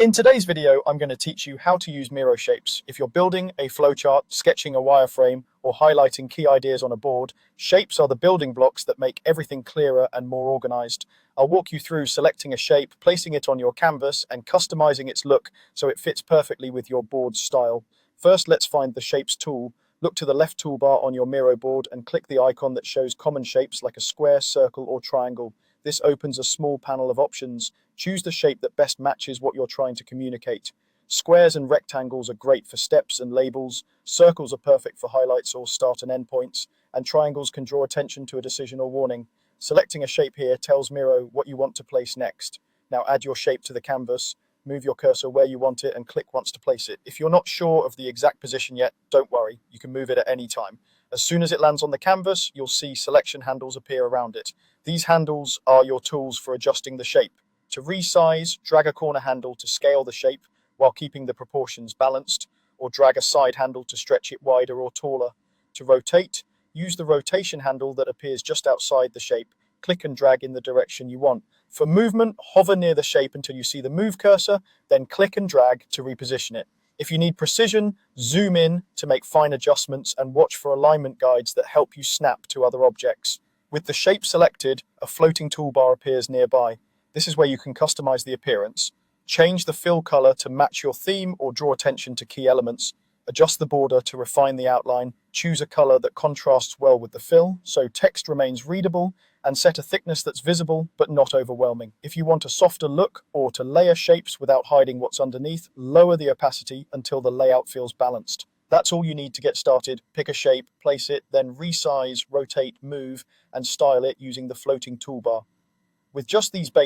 In today's video, I'm going to teach you how to use Miro shapes. If you're building a flowchart, sketching a wireframe, or highlighting key ideas on a board, shapes are the building blocks that make everything clearer and more organized. I'll walk you through selecting a shape, placing it on your canvas, and customizing its look so it fits perfectly with your board's style. First, let's find the Shapes tool. Look to the left toolbar on your Miro board and click the icon that shows common shapes like a square, circle, or triangle. This opens a small panel of options. Choose the shape that best matches what you're trying to communicate. Squares and rectangles are great for steps and labels. Circles are perfect for highlights or start and end points. And triangles can draw attention to a decision or warning. Selecting a shape here tells Miro what you want to place next. Now add your shape to the canvas. Move your cursor where you want it and click once to place it. If you're not sure of the exact position yet, don't worry, you can move it at any time. As soon as it lands on the canvas, you'll see selection handles appear around it. These handles are your tools for adjusting the shape. To resize, drag a corner handle to scale the shape while keeping the proportions balanced, or drag a side handle to stretch it wider or taller. To rotate, use the rotation handle that appears just outside the shape. Click and drag in the direction you want. For movement, hover near the shape until you see the move cursor, then click and drag to reposition it. If you need precision, zoom in to make fine adjustments and watch for alignment guides that help you snap to other objects. With the shape selected, a floating toolbar appears nearby. This is where you can customize the appearance. Change the fill color to match your theme or draw attention to key elements. Adjust the border to refine the outline. Choose a color that contrasts well with the fill, so text remains readable, and set a thickness that's visible but not overwhelming. If you want a softer look or to layer shapes without hiding what's underneath, lower the opacity until the layout feels balanced. That's all you need to get started. Pick a shape, place it, then resize, rotate, move, and style it using the floating toolbar. With just these basics,